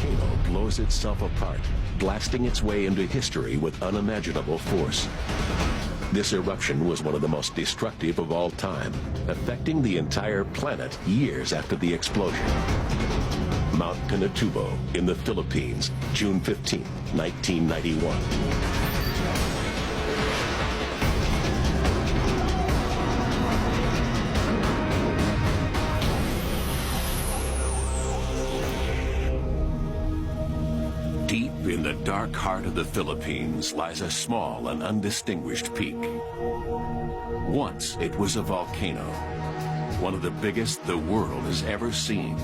volcano blows itself apart, blasting its way into history with unimaginable force. This eruption was one of the most destructive of all time, affecting the entire planet years after the explosion. Mount Pinatubo in the Philippines, June 15, 1991. Deep in the dark heart of the Philippines lies a small and undistinguished peak. Once it was a volcano, one of the biggest the world has ever seen.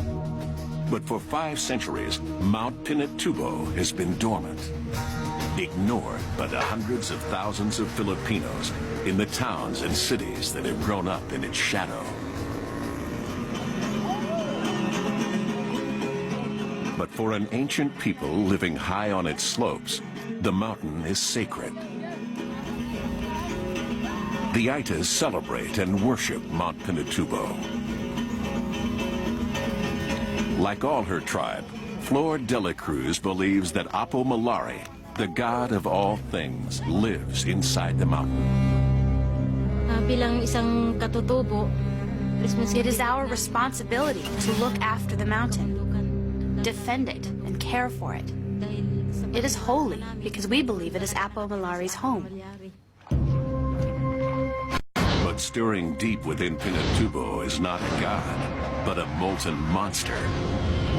But for 5 centuries, Mount Pinatubo has been dormant, ignored by the hundreds of thousands of Filipinos in the towns and cities that have grown up in its shadow. But for an ancient people living high on its slopes, the mountain is sacred. The Aitas celebrate and worship Mount Pinatubo. Like all her tribe, Flor de la Cruz believes that Apo Malari, the god of all things, lives inside the mountain. Bilang isang katutubo, it is our responsibility to look after the mountain, defend it, and care for it. It is holy because we believe it is Apo Malari's home. But stirring deep within Pinatubo is not a god, but a molten monster.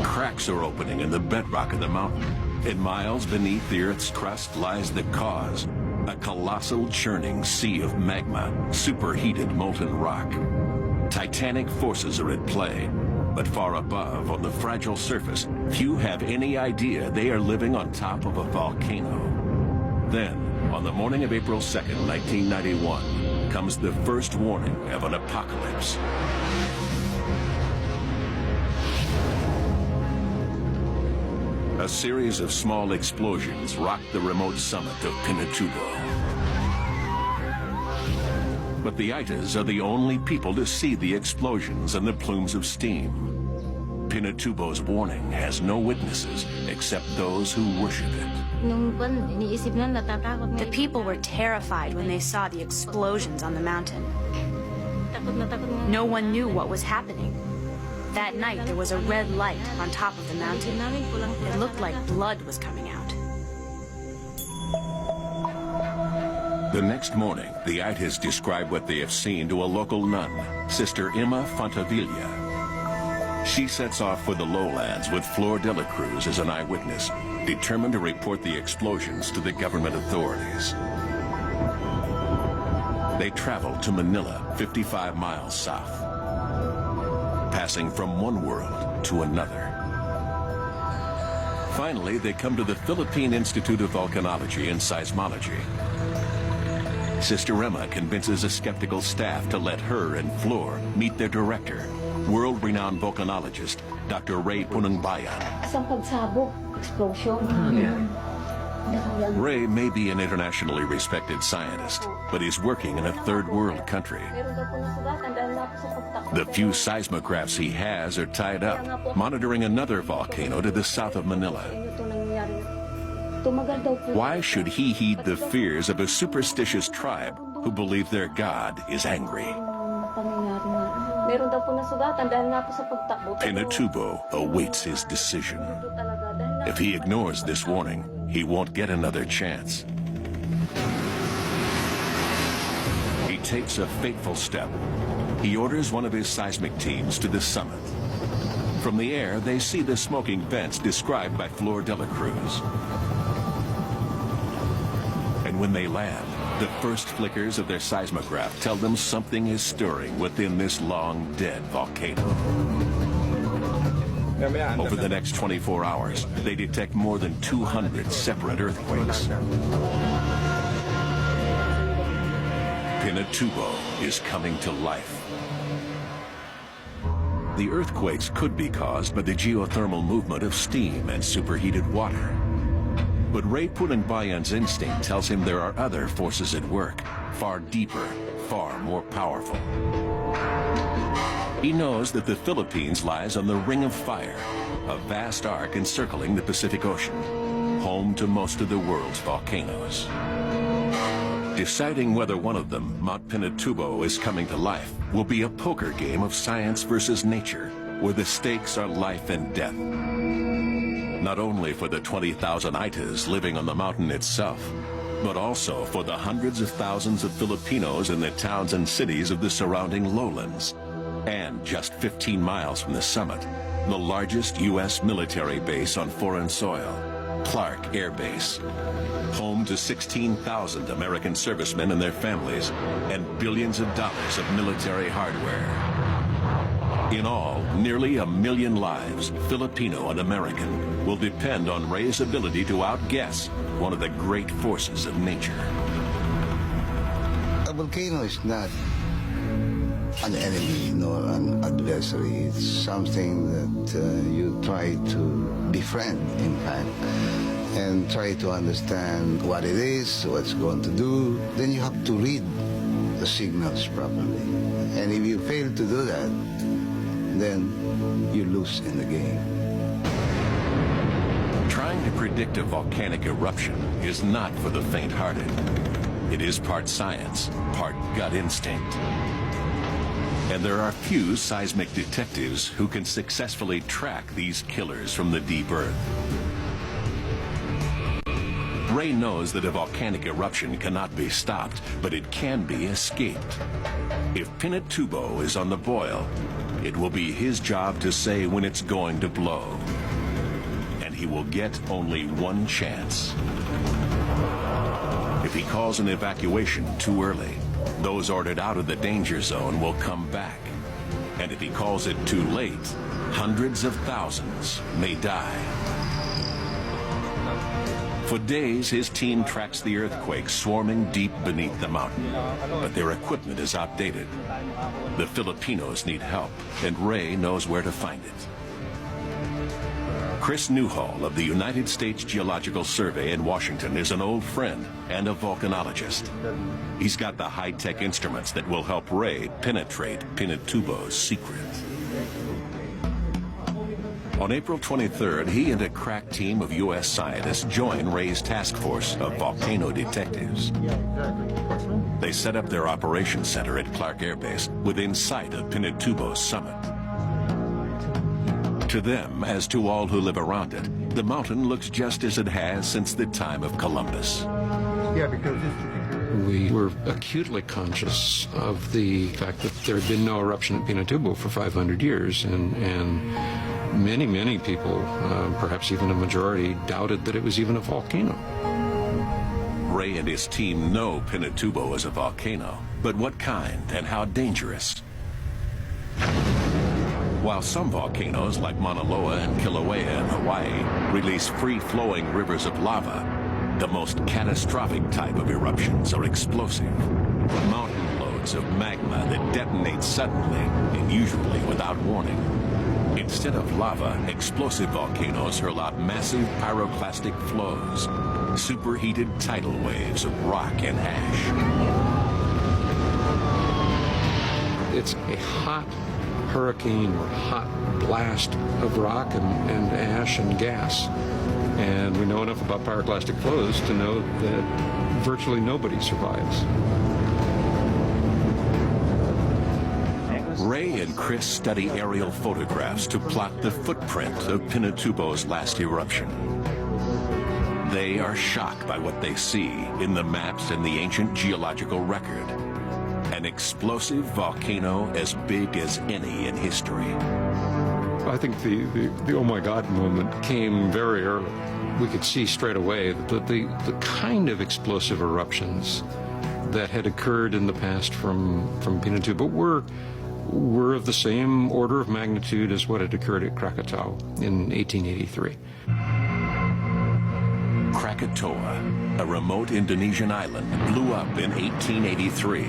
Cracks are opening in the bedrock of the mountain, and miles beneath the Earth's crust lies the cause, a colossal churning sea of magma, superheated molten rock. Titanic forces are at play, but far above, on the fragile surface, few have any idea they are living on top of a volcano. Then, on the morning of April 2nd, 1991, comes the first warning of an apocalypse. A series of small explosions rocked the remote summit of Pinatubo. But the Aitas are the only people to see the explosions and the plumes of steam. Pinatubo's warning has no witnesses except those who worship it. The people were terrified when they saw the explosions on the mountain. No one knew what was happening. That night, there was a red light on top of the mountain. It looked like blood was coming out. The next morning, the Aitas describe what they have seen to a local nun, Sister Emma Fontavilla. She sets off for the lowlands with Flor de la Cruz as an eyewitness, determined to report the explosions to the government authorities. They travel to Manila, 55 miles south, passing from one world to another. Finally, they come to the Philippine Institute of Volcanology and Seismology. Sister Emma convinces a skeptical staff to let her and Flor meet their director, world-renowned volcanologist, Dr. Ray Punangbayan. isang pagsabog, explosion. Ray may be an internationally respected scientist, but he's working in a third-world country. The few seismographs he has are tied up, monitoring another volcano to the south of Manila. Why should he heed the fears of a superstitious tribe who believe their god is angry? Pinatubo awaits his decision. If he ignores this warning, he won't get another chance. He takes a fateful step. He orders one of his seismic teams to the summit. From the air, they see the smoking vents described by Flor de la Cruz. And when they land, the first flickers of their seismograph tell them something is stirring within this long-dead volcano. Over the next 24 hours, they detect more than 200 separate earthquakes. Pinatubo is coming to life. The earthquakes could be caused by the geothermal movement of steam and superheated water. But Ray Punangbayan's instinct tells him there are other forces at work, far deeper, far more powerful. He knows that the Philippines lies on the Ring of Fire, a vast arc encircling the Pacific Ocean, home to most of the world's volcanoes. Deciding whether one of them, Mount Pinatubo, is coming to life will be a poker game of science versus nature, where the stakes are life and death. Not only for the 20,000 Aitas living on the mountain itself, but also for the hundreds of thousands of Filipinos in the towns and cities of the surrounding lowlands. And just 15 miles from the summit, the largest U.S. military base on foreign soil, Clark Air Base, home to 16,000 American servicemen and their families, and billions of dollars of military hardware. In all, nearly 1 million lives, Filipino and American, will depend on Ray's ability to outguess one of the great forces of nature. A volcano is not an enemy nor an adversary. It's something that you try to befriend, in fact, and try to understand what it is, what it's going to do. Then you have to read the signals properly. And if you fail to do that, then you lose in the game. Trying to predict a volcanic eruption is not for the faint-hearted. It is part science, part gut instinct. And there are few seismic detectives who can successfully track these killers from the deep earth. Ray knows that a volcanic eruption cannot be stopped, but it can be escaped. If Pinatubo is on the boil, it will be his job to say when it's going to blow. And he will get only one chance. If he calls an evacuation too early, those ordered out of the danger zone will come back. And if he calls it too late, hundreds of thousands may die. For days, his team tracks the earthquake swarming deep beneath the mountain, but their equipment is outdated. The Filipinos need help, and Ray knows where to find it. Chris Newhall of the United States Geological Survey in Washington is an old friend and a volcanologist. He's got the high-tech instruments that will help Ray penetrate Pinatubo's secret. On April 23rd, he and a crack team of U.S. scientists join Ray's task force of volcano detectives. They set up their operations center at Clark Air Base within sight of Pinatubo's summit. To them, as to all who live around it, the mountain looks just as it has since the time of Columbus. Yeah, because we were acutely conscious of the fact that there had been no eruption at Pinatubo for 500 years, and many people, perhaps even a majority, doubted that it was even a volcano. Ray and his team know Pinatubo is a volcano, but what kind and how dangerous? While some volcanoes, like Mauna Loa and Kilauea in Hawaii, release free-flowing rivers of lava, the most catastrophic type of eruptions are explosive. Mountain loads of magma that detonate suddenly and usually without warning. Instead of lava, explosive volcanoes hurl out massive pyroclastic flows, superheated tidal waves of rock and ash. It's a hot hurricane or hot blast of rock and ash and gas. And we know enough about pyroclastic flows to know that virtually nobody survives. Ray and Chris study aerial photographs to plot the footprint of Pinatubo's last eruption. They are shocked by what they see in the maps and the ancient geological record. An explosive volcano as big as any in history. I think the oh my God moment came very early. We could see straight away that the kind of explosive eruptions that had occurred in the past from Pinatubo were of the same order of magnitude as what had occurred at Krakatau in 1883. Krakatoa, a remote Indonesian island, blew up in 1883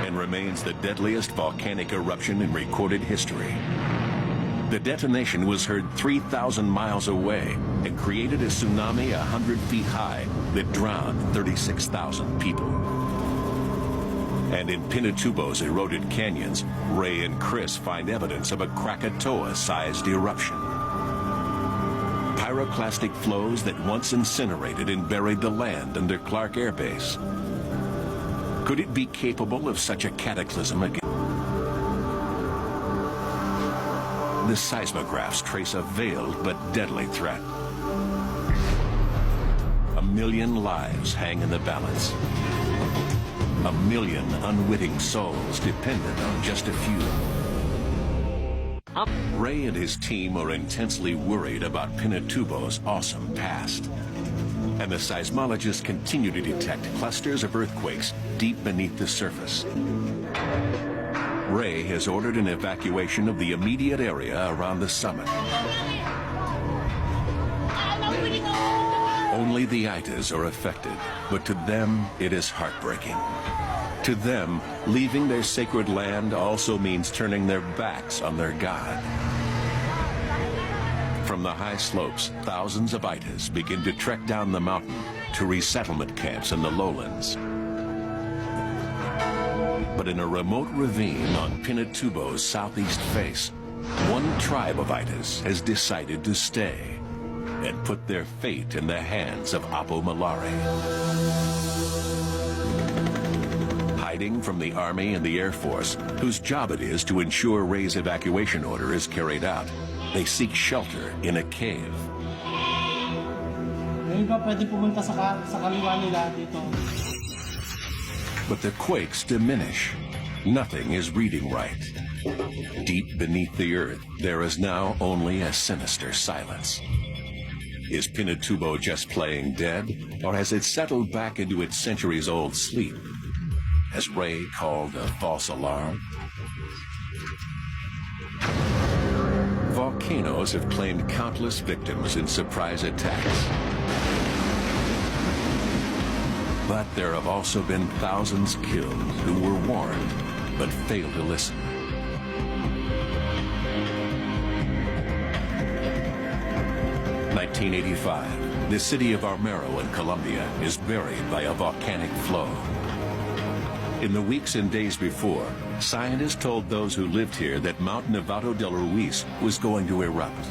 and remains the deadliest volcanic eruption in recorded history. The detonation was heard 3,000 miles away and created a tsunami 100 feet high that drowned 36,000 people. And in Pinatubo's eroded canyons, Ray and Chris find evidence of a Krakatoa-sized eruption. Pyroclastic flows that once incinerated and buried the land under Clark Air Base. Could it be capable of such a cataclysm again? The seismographs trace a veiled but deadly threat. 1 million lives hang in the balance. 1 million unwitting souls dependent on just a few. Ray and his team are intensely worried about Pinatubo's awesome past. And the seismologists continue to detect clusters of earthquakes deep beneath the surface. Ray has ordered an evacuation of the immediate area around the summit. Only the Itas are affected, but to them it is heartbreaking. To them, leaving their sacred land also means turning their backs on their God. From the high slopes, thousands of Itas begin to trek down the mountain to resettlement camps in the lowlands. But in a remote ravine on Pinatubo's southeast face, one tribe of Itas has decided to stay and put their fate in the hands of Apo Malari. Hiding from the Army and the Air Force, whose job it is to ensure Ray's evacuation order is carried out, they seek shelter in a cave. But the quakes diminish. Nothing is reading right. Deep beneath the earth, there is now only a sinister silence. Is Pinatubo just playing dead, or has it settled back into its centuries-old sleep? Has Ray called a false alarm? Volcanoes have claimed countless victims in surprise attacks. But there have also been thousands killed who were warned, but failed to listen. (1985), the city of Armero in Colombia is buried by a volcanic flow. In the weeks and days before, scientists told those who lived here that Mount Nevado del Ruiz was going to erupt.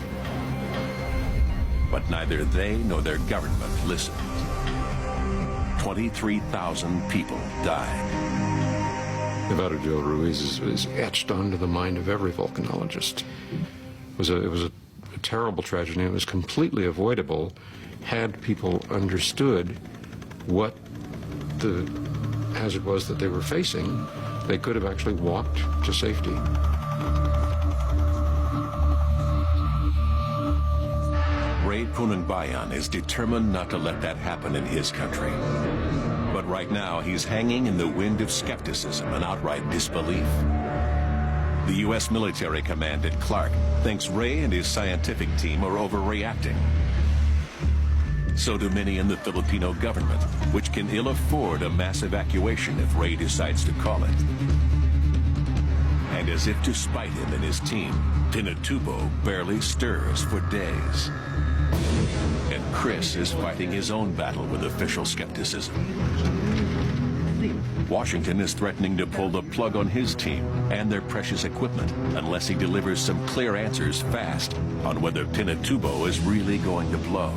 But neither they nor their government listened. 23,000 people died. Nevado del Ruiz is etched onto the mind of every volcanologist. It was a terrible tragedy. It was completely avoidable had people understood what the hazard was that they were facing. They could have actually walked to safety. Ray Punangbayan is determined not to let that happen in his country. But right now, he's hanging in the wind of skepticism and outright disbelief. The U.S. military command at Clark thinks Ray and his scientific team are overreacting. So do many in the Filipino government, which can ill afford a mass evacuation if Ray decides to call it. And as if to spite him and his team, Pinatubo barely stirs for days. And Chris is fighting his own battle with official skepticism. Washington is threatening to pull the plug on his team and their precious equipment unless he delivers some clear answers fast on whether Pinatubo is really going to blow.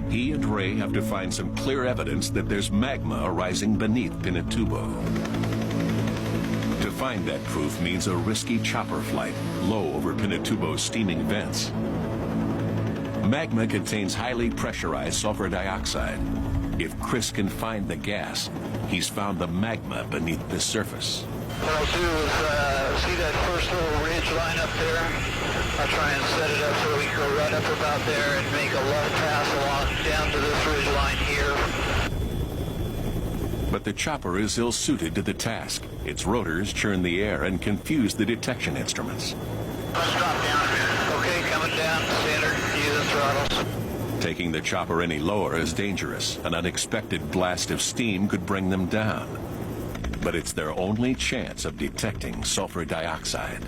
He and Ray have to find some clear evidence that there's magma arising beneath Pinatubo. To find that proof means a risky chopper flight low over Pinatubo's steaming vents. Magma contains highly pressurized sulfur dioxide. If Chris can find the gas, he's found the magma beneath the surface. What I'll do is see that first little ridge line up there. I'll try and set it up so we can go right up about there and make a left pass along down to this ridge line here. But the chopper is ill-suited to the task. Its rotors churn the air and confuse the detection instruments. Let's drop down a bit. Okay, coming down, center, using throttles. Taking the chopper any lower is dangerous. An unexpected blast of steam could bring them down. But it's their only chance of detecting sulfur dioxide.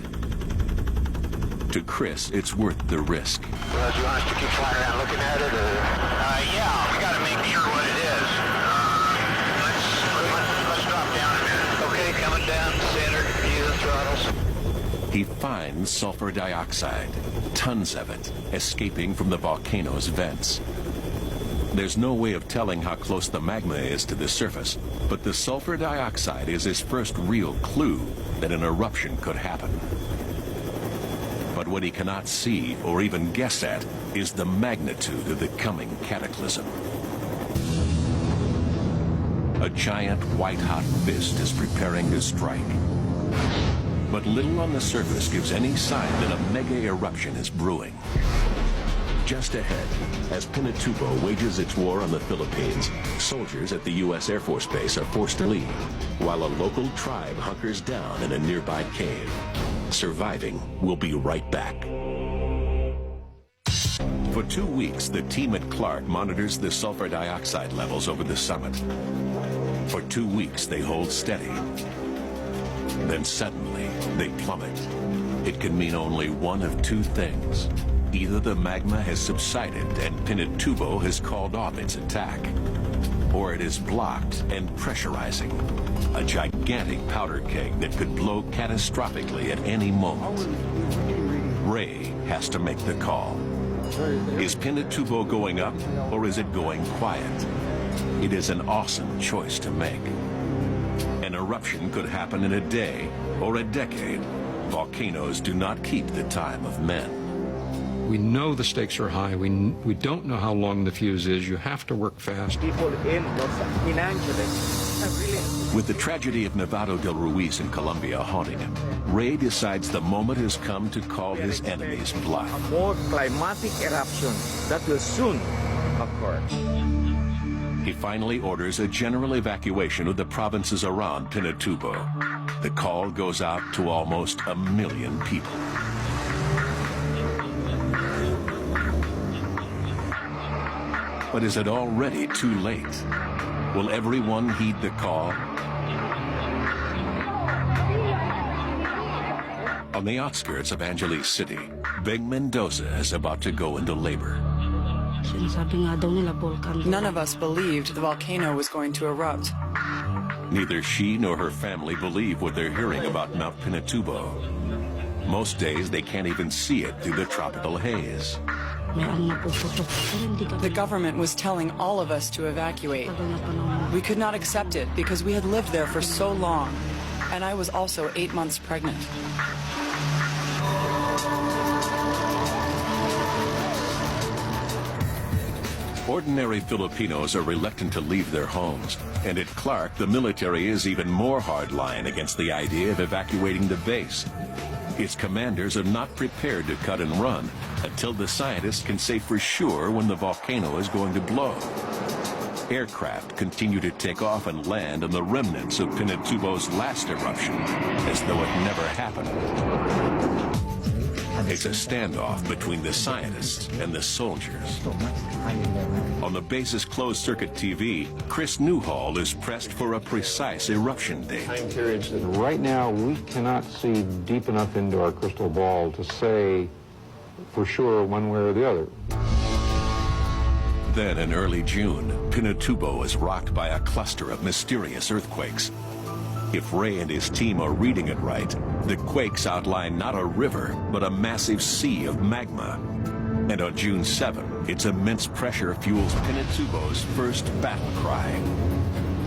To Chris, it's worth the risk. Well, do you want us to keep flying around looking at it, or? Yeah, we got to make sure what it is. Let's he finds sulfur dioxide, tons of it, escaping from the volcano's vents. There's no way of telling how close the magma is to the surface, but the sulfur dioxide is his first real clue that an eruption could happen. But what he cannot see or even guess at is the magnitude of the coming cataclysm. A giant white-hot fist is preparing to strike. But little on the surface gives any sign that a mega eruption is brewing. Just ahead, as Pinatubo wages its war on the Philippines, soldiers at the U.S. Air Force Base are forced to leave, while a local tribe hunkers down in a nearby cave. Surviving will be right back. For 2 weeks, the team at Clark monitors the sulfur dioxide levels over the summit. For 2 weeks, they hold steady. Then suddenly, they plummet. It can mean only one of two things. Either the magma has subsided and Pinatubo has called off its attack, or it is blocked and pressurizing. A gigantic powder keg that could blow catastrophically at any moment. Ray has to make the call. Is Pinatubo going up, or is it going quiet? It is an awesome choice to make. An eruption could happen in a day or a decade. Volcanoes do not keep the time of men. We know the stakes are high. We don't know how long the fuse is. You have to work fast. With the tragedy of Nevado del Ruiz in Colombia haunting him, Ray decides the moment has come to call his enemies bluff. A more climatic eruption that will soon occur. He finally orders a general evacuation of the provinces around Pinatubo. The call goes out to almost 1 million people. But is it already too late? Will everyone heed the call? On the outskirts of Angeles City, Big Mendoza is about to go into labor. None of us believed the volcano was going to erupt. Neither she nor her family believe what they're hearing about Mount Pinatubo. Most days they can't even see it through the tropical haze. The government was telling all of us to evacuate. We could not accept it because we had lived there for so long, and I was also 8 months pregnant. Ordinary Filipinos are reluctant to leave their homes, and at Clark, the military is even more hardline against the idea of evacuating the base. Its commanders are not prepared to cut and run until the scientists can say for sure when the volcano is going to blow. Aircraft continue to take off and land on the remnants of Pinatubo's last eruption, as though it never happened. It's a standoff between the scientists and the soldiers. On the base's closed-circuit TV, Chris Newhall is pressed for a precise eruption date. Right now, we cannot see deep enough into our crystal ball to say for sure one way or the other. Then in early June, Pinatubo is rocked by a cluster of mysterious earthquakes. If Ray and his team are reading it right, the quakes outline not a river, but a massive sea of magma. And on June 7, its immense pressure fuels Pinatubo's first battle cry.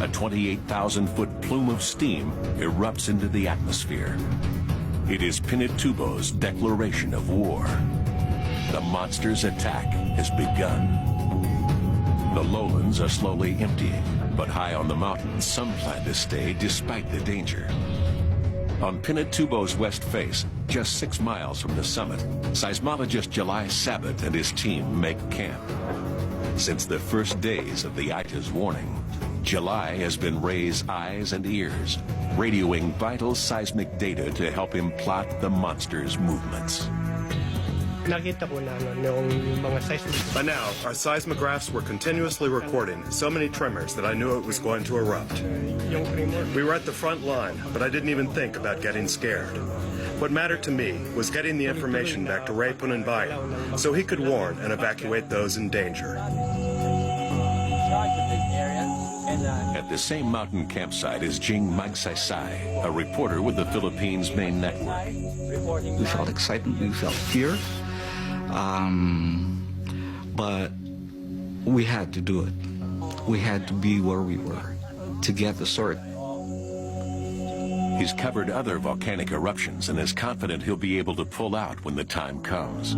A 28,000-foot plume of steam erupts into the atmosphere. It is Pinatubo's declaration of war. The monster's attack has begun. The lowlands are slowly emptying, but high on the mountains, some plan to stay despite the danger. On Pinatubo's west face, just 6 miles from the summit, seismologist July Sabat and his team make camp. Since the first days of the Ita's warning, July has been Ray's eyes and ears, radioing vital seismic data to him plot the monster's movements. By now, our seismographs were continuously recording so many tremors that I knew it was going to erupt. We were at the front line, but I didn't even think about getting scared. What mattered to me was getting the information back to Ray Pununbayan so he could warn and evacuate those in danger. At the same mountain campsite is Jing Magsaysay, a reporter with the Philippines main network. We felt excitement, we felt fear, but we had to do it. We had to be where we were to get the story. He's covered other volcanic eruptions and is confident he'll be able to pull out when the time comes.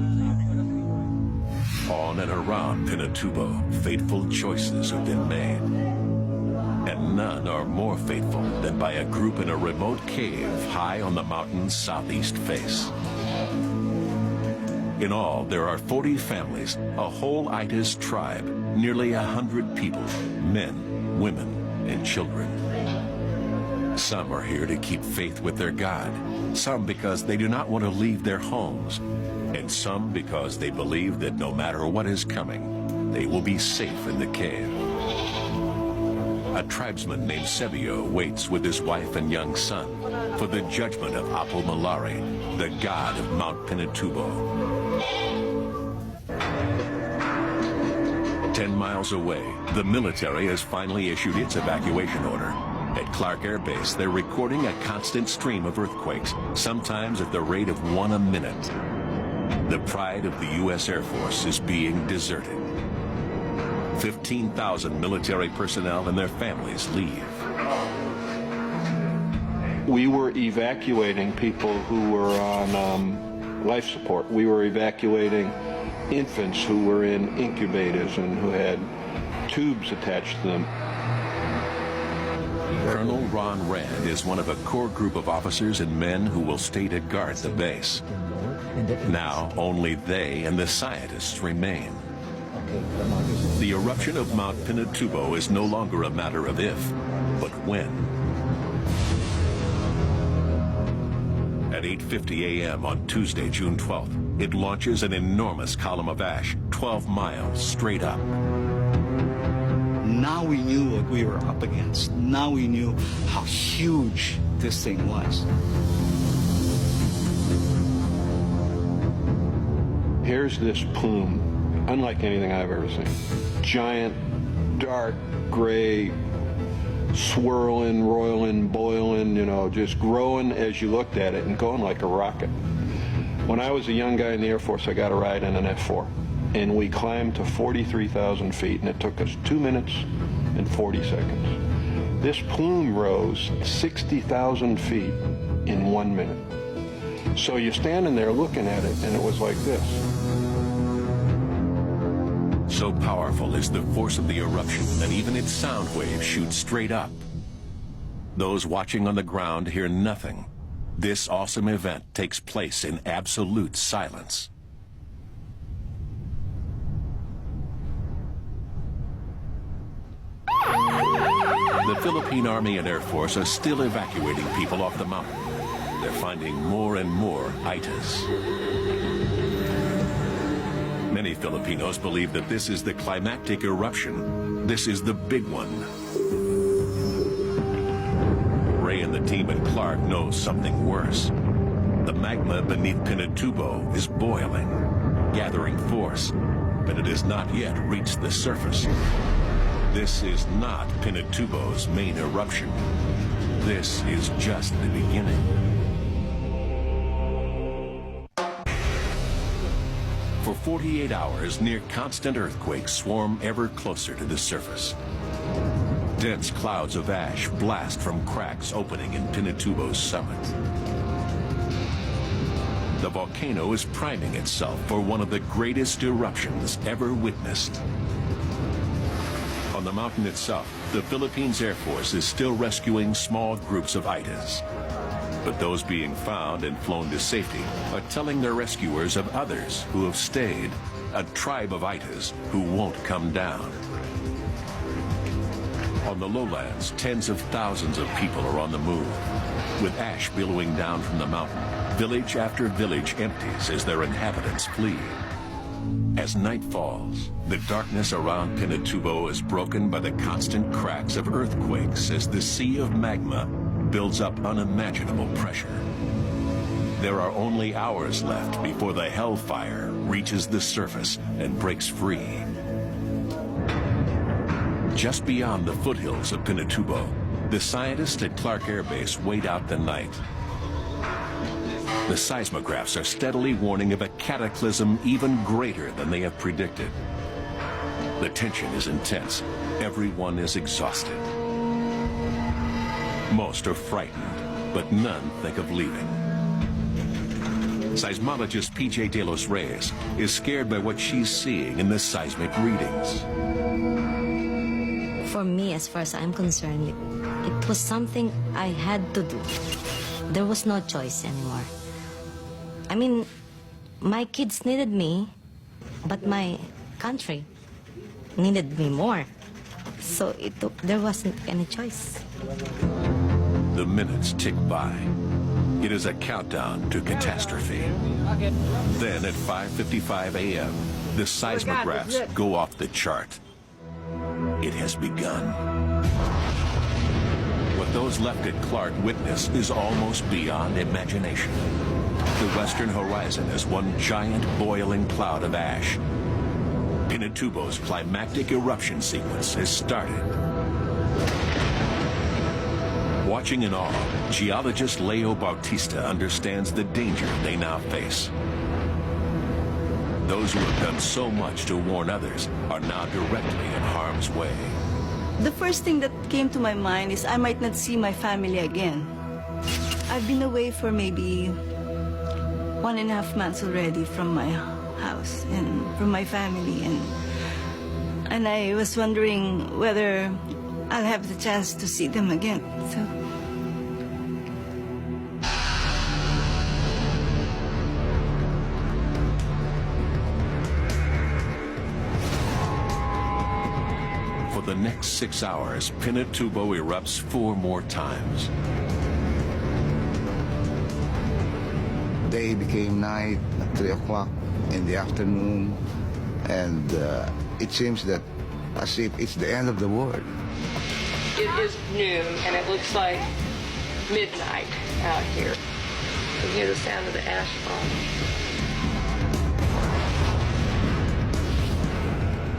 On and around Pinatubo, fateful choices have been made. And none are more fateful than by a group in a remote cave high on the mountain's southeast face. In all, there are 40 families, a whole Itis tribe, nearly 100 people, men, women, and children. Some are here to keep faith with their God, some because they do not want to leave their homes, and some because they believe that no matter what is coming, they will be safe in the cave. A tribesman named Sebio waits with his wife and young son for the judgment of Apo Malari, the god of Mount Pinatubo. 10 miles away, the military has finally issued its evacuation order. At Clark Air Base, they're recording a constant stream of earthquakes, sometimes at the rate of 1 a minute. The pride of the U.S. Air Force is being deserted. 15,000 military personnel and their families leave. We were evacuating people who were on life support. We were evacuating infants who were in incubators and who had tubes attached to them. Colonel Ron Rand is one of a core group of officers and men who will stay to guard the base. Now, only they and the scientists remain. The eruption of Mount Pinatubo is no longer a matter of if, but when. At 8:50 a.m. on Tuesday, June 12th, it launches an enormous column of ash, 12 miles straight up. Now we knew what we were up against. Now we knew how huge this thing was. Here's this plume, unlike anything I've ever seen. Giant, dark, gray, swirling, roiling, boiling, just growing as you looked at it and going like a rocket. When I was a young guy in the Air Force, I got a ride in an F-4. And we climbed to 43,000 feet, and it took us 2 minutes and 40 seconds. This plume rose 60,000 feet in 1 minute. So you're standing there looking at it, and it was like this. So powerful is the force of the eruption that even its sound waves shoot straight up. Those watching on the ground hear nothing. This awesome event takes place in absolute silence. The Philippine Army and Air Force are still evacuating people off the mountain. They're finding more and more itis. Many Filipinos believe that this is the climactic eruption. This is the big one. Ray and the team at Clark know something worse. The magma beneath Pinatubo is boiling, gathering force, but it has not yet reached the surface. This is not Pinatubo's main eruption. This is just the beginning. For 48 hours, near constant earthquakes swarm ever closer to the surface. Dense clouds of ash blast from cracks opening in Pinatubo's summit. The volcano is priming itself for one of the greatest eruptions ever witnessed. On the mountain itself, the Philippines Air Force is still rescuing small groups of itis. But those being found and flown to safety are telling their rescuers of others who have stayed, a tribe of itis who won't come down. On the lowlands, tens of thousands of people are on the move. With ash billowing down from the mountain, village after village empties as their inhabitants flee. As night falls, the darkness around Pinatubo is broken by the constant cracks of earthquakes as the sea of magma builds up unimaginable pressure. There are only hours left before the hellfire reaches the surface and breaks free. Just beyond the foothills of Pinatubo, the scientists at Clark Air Base wait out the night. The seismographs are steadily warning of a cataclysm even greater than they have predicted. The tension is intense. Everyone is exhausted. Most are frightened, but none think of leaving. Seismologist PJ De Los Reyes is scared by what she's seeing in the seismic readings. For me, as far as I'm concerned, it was something I had to do. There was no choice anymore. I mean, my kids needed me, but my country needed me more. So there wasn't any choice. The minutes tick by. It is a countdown to catastrophe. Then at 5:55 a.m., the seismographs go off the chart. It has begun. What those left at Clark witness is almost beyond imagination. The western horizon is one giant boiling cloud of ash. Pinatubo's climactic eruption sequence has started. Watching in awe, geologist Leo Bautista understands the danger they now face. Those who have done so much to warn others are now directly in harm's way. The first thing that came to my mind is I might not see my family again. I've been away for maybe 1.5 months already from my house and from my family, and I was wondering whether I'll have the chance to see them again. So. For the next 6 hours, Pinatubo erupts 4 more times. Day became night at 3 o'clock in the afternoon, and it seems that as if it's the end of the world. It is noon, and it looks like midnight out here. You can hear the sound of the ash falling.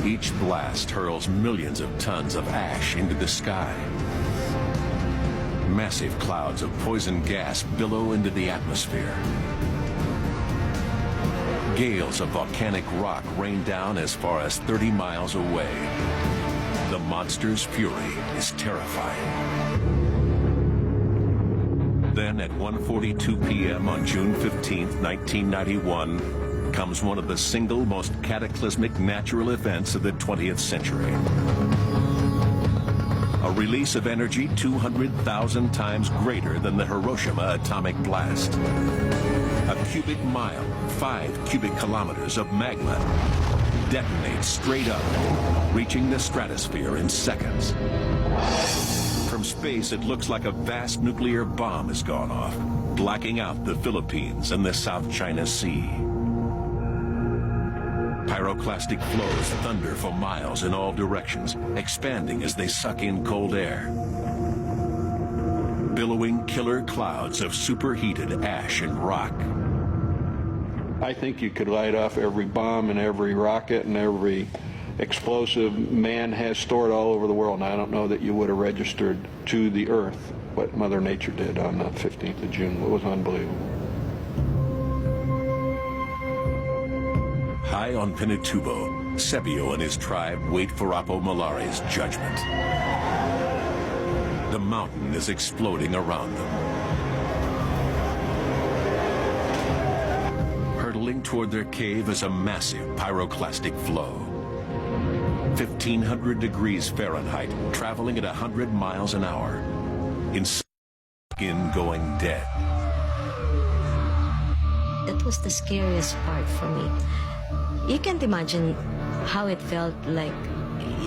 Each blast hurls millions of tons of ash into the sky. Massive clouds of poison gas billow into the atmosphere. Gales of volcanic rock rain down as far as 30 miles away. The monster's fury is terrifying. Then at 1:42 p.m. on June 15, 1991, comes one of the single most cataclysmic natural events of the 20th century. A release of energy 200,000 times greater than the Hiroshima atomic blast. A cubic mile, 5 cubic kilometers of magma detonates straight up, reaching the stratosphere in seconds. From space, it looks like a vast nuclear bomb has gone off, blacking out the Philippines and the South China Sea. Pyroclastic flows thunder for miles in all directions, expanding as they suck in cold air. Billowing killer clouds of superheated ash and rock. I think you could light off every bomb and every rocket and every explosive man has stored all over the world, and I don't know that you would have registered to the Earth what Mother Nature did on the 15th of June. It was unbelievable. High on Pinatubo, Sebio and his tribe wait for Apo Malare's judgment. The mountain is exploding around them. Hurtling toward their cave is a massive pyroclastic flow. 1,500 degrees Fahrenheit, traveling at 100 miles an hour. In skin going dead. That was the scariest part for me. You can't imagine how it felt like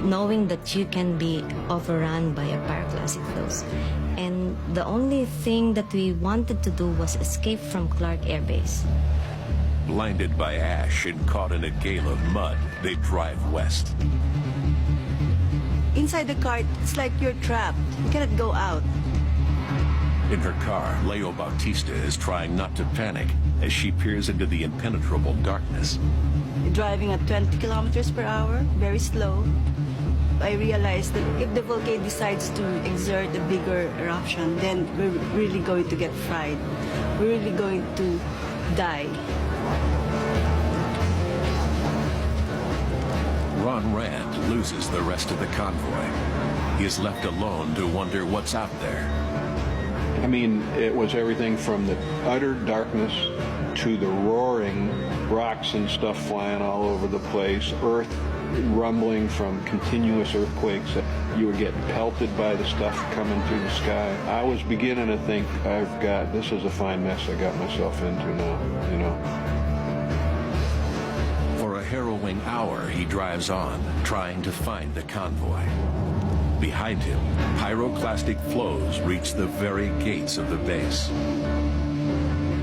knowing that you can be overrun by a pyroclastic flows. And the only thing that we wanted to do was escape from Clark Air Base. Blinded by ash and caught in a gale of mud, they drive west. Inside the car, it's like you're trapped. You cannot go out. In her car, Leo Bautista is trying not to panic as she peers into the impenetrable darkness. You're driving at 20 kilometers per hour, very slow. I realized that if the volcano decides to exert a bigger eruption, then we're really going to get fried. We're really going to die. Ron Rand loses the rest of the convoy. He is left alone to wonder what's out there. I mean, it was everything from the utter darkness to the roaring rocks and stuff flying all over the place, earth rumbling from continuous earthquakes. You were getting pelted by the stuff coming through the sky. I was beginning to think, this is a fine mess I got myself into now, you know. For a harrowing hour, he drives on, trying to find the convoy. Behind him, pyroclastic flows reach the very gates of the base.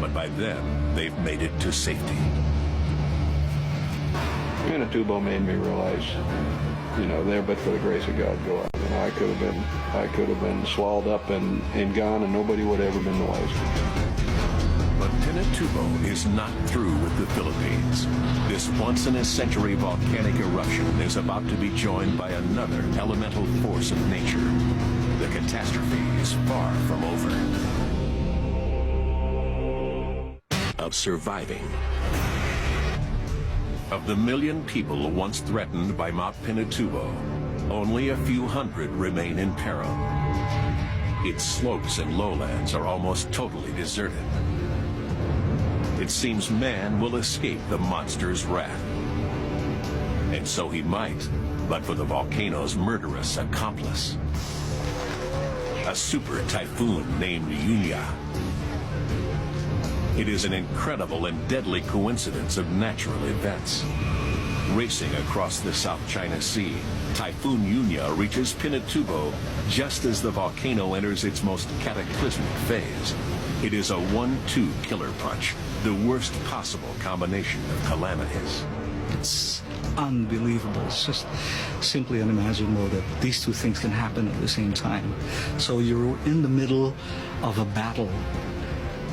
But by then, they've made it to safety. Pinatubo made me realize, there but for the grace of God go out. I could have been swallowed up and gone, and nobody would have ever been the wiser. But Pinatubo is not through with the Philippines. This once-in-a-century volcanic eruption is about to be joined by another elemental force of nature. The catastrophe is far from over. Of surviving. Of the 1 million people once threatened by Mount Pinatubo, only a few hundred remain in peril. Its slopes and lowlands are almost totally deserted. It seems man will escape the monster's wrath. And so he might, but for the volcano's murderous accomplice. A super typhoon named Yunya. It is an incredible and deadly coincidence of natural events. Racing across the South China Sea, Typhoon Yunya reaches Pinatubo just as the volcano enters its most cataclysmic phase. It is a 1-2 killer punch, the worst possible combination of calamities. It's unbelievable. It's just simply unimaginable that these two things can happen at the same time. So you're in the middle of a battle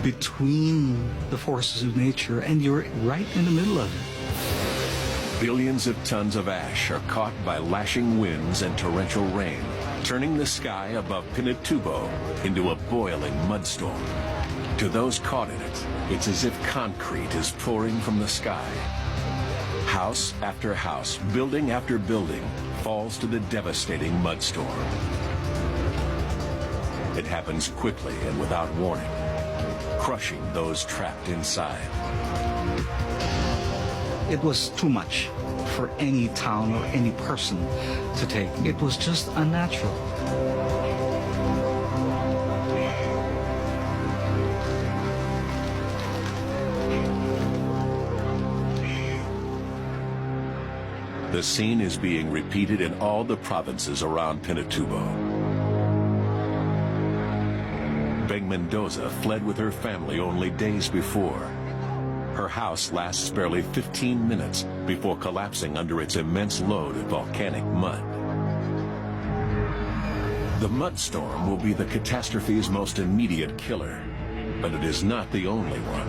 between the forces of nature, and you're right in the middle of it. Billions of tons of ash are caught by lashing winds and torrential rain, turning the sky above Pinatubo into a boiling mudstorm. To those caught in it, it's as if concrete is pouring from the sky. House after house, building after building, falls to the devastating mudstorm. It happens quickly and without warning, crushing those trapped inside. It was too much for any town or any person to take. It was just unnatural. The scene is being repeated in all the provinces around Pinatubo. Beng Mendoza fled with her family only days before. Her house lasts barely 15 minutes before collapsing under its immense load of volcanic mud. The mudstorm will be the catastrophe's most immediate killer, but it is not the only one.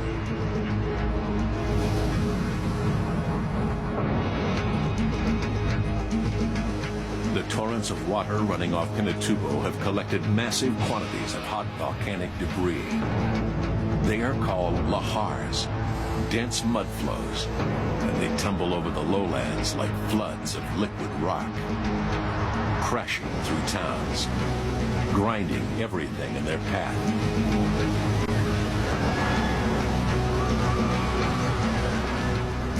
The torrents of water running off Pinatubo have collected massive quantities of hot volcanic debris. They are called lahars, dense mud flows, and they tumble over the lowlands like floods of liquid rock, crashing through towns, grinding everything in their path.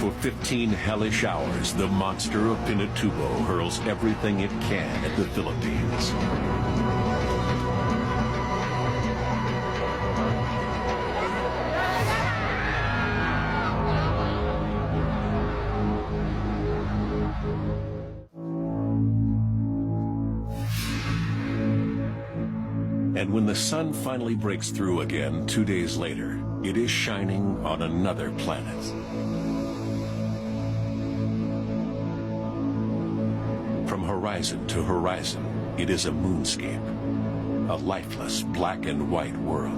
For 15 hellish hours, the monster of Pinatubo hurls everything it can at the Philippines. And when the sun finally breaks through again 2 days later, it is shining on another planet. From horizon to horizon, it is a moonscape, a lifeless black and white world.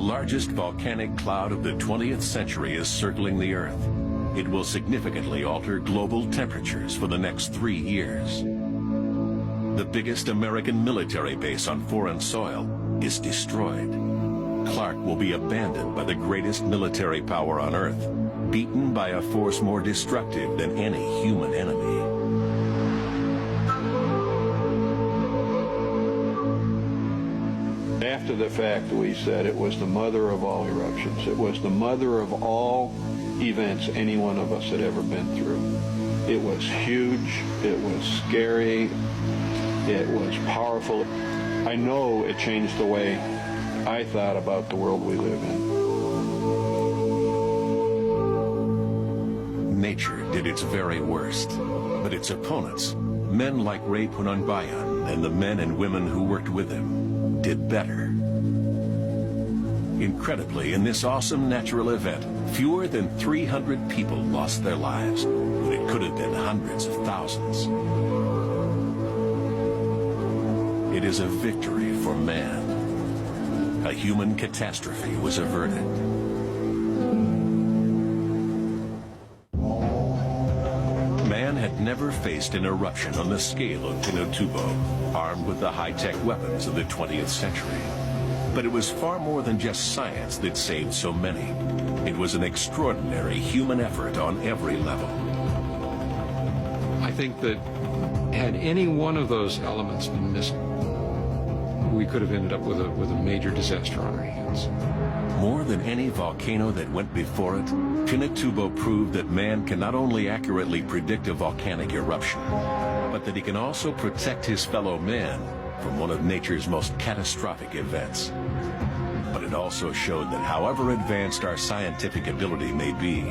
largest volcanic cloud of the 20th century is circling the Earth. It will significantly alter global temperatures for the next 3 years. The biggest American military base on foreign soil is destroyed. Clark will be abandoned by the greatest military power on Earth, beaten by a force more destructive than any human enemy. After the fact, we said it was the mother of all eruptions. It was the mother of all events any one of us had ever been through. It was huge, it was scary, it was powerful. I know it changed the way I thought about the world we live in. Nature did its very worst, but its opponents, men like Ray Punangbayan and the men and women who worked with him, did better. Incredibly, in this awesome natural event, fewer than 300 people lost their lives, but it could have been hundreds of thousands. It is a victory for man. A human catastrophe was averted. Man had never faced an eruption on the scale of Pinatubo, armed with the high-tech weapons of the 20th century. But it was far more than just science that saved so many. It was an extraordinary human effort on every level. I think that had any one of those elements been missing, we could have ended up with a major disaster on our hands. More than any volcano that went before it, Pinatubo proved that man can not only accurately predict a volcanic eruption, but that he can also protect his fellow man from one of nature's most catastrophic events. But it also showed that however advanced our scientific ability may be,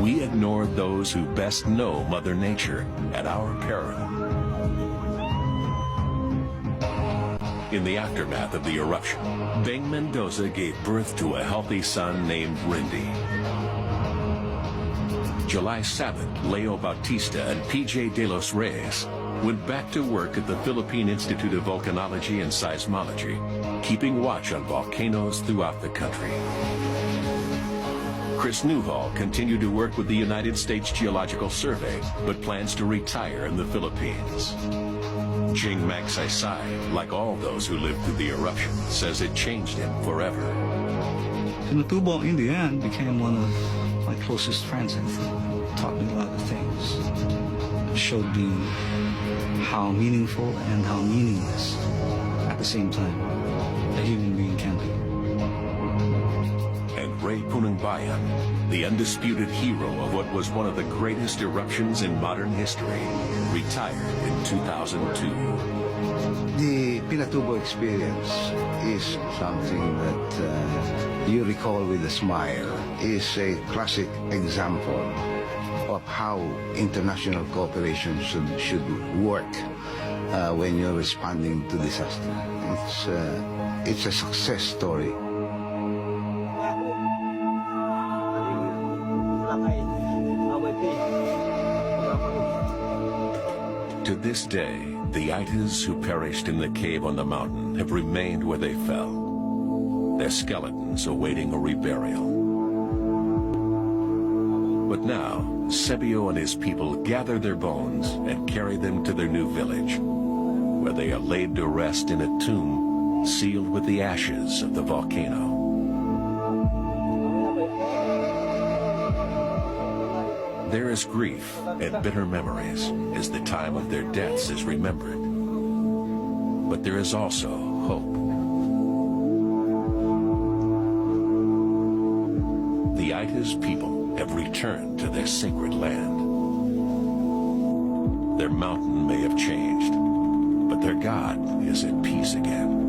we ignored those who best know Mother Nature at our peril. In the aftermath of the eruption, Beng Mendoza gave birth to a healthy son named Rindy. July 7th, Leo Bautista and PJ De Los Reyes went back to work at the Philippine Institute of Volcanology and Seismology, keeping watch on volcanoes throughout the country. Chris Newhall continued to work with the United States Geological Survey, but plans to retire in the Philippines. Ching Magsaysay, like all those who lived through the eruption, says it changed him forever. Pinatubo, in the end, became one of my closest friends and taught me a lot of things. Showed me how meaningful and how meaningless at the same time a human being can be. And Ray Punangbayan, the undisputed hero of what was one of the greatest eruptions in modern history, retired in 2002. The Pinatubo experience is something that you recall with a smile. It's a classic example of how international cooperation should work when you're responding to disaster. It's a success story. To this day, the Aitas who perished in the cave on the mountain have remained where they fell, their skeletons awaiting a reburial. But now, Sebio and his people gather their bones and carry them to their new village, where they are laid to rest in a tomb sealed with the ashes of the volcano. There is grief and bitter memories as the time of their deaths is remembered. But there is also hope. The Aitas people have returned to their sacred land. Their mountain may have changed, but their God is at peace again.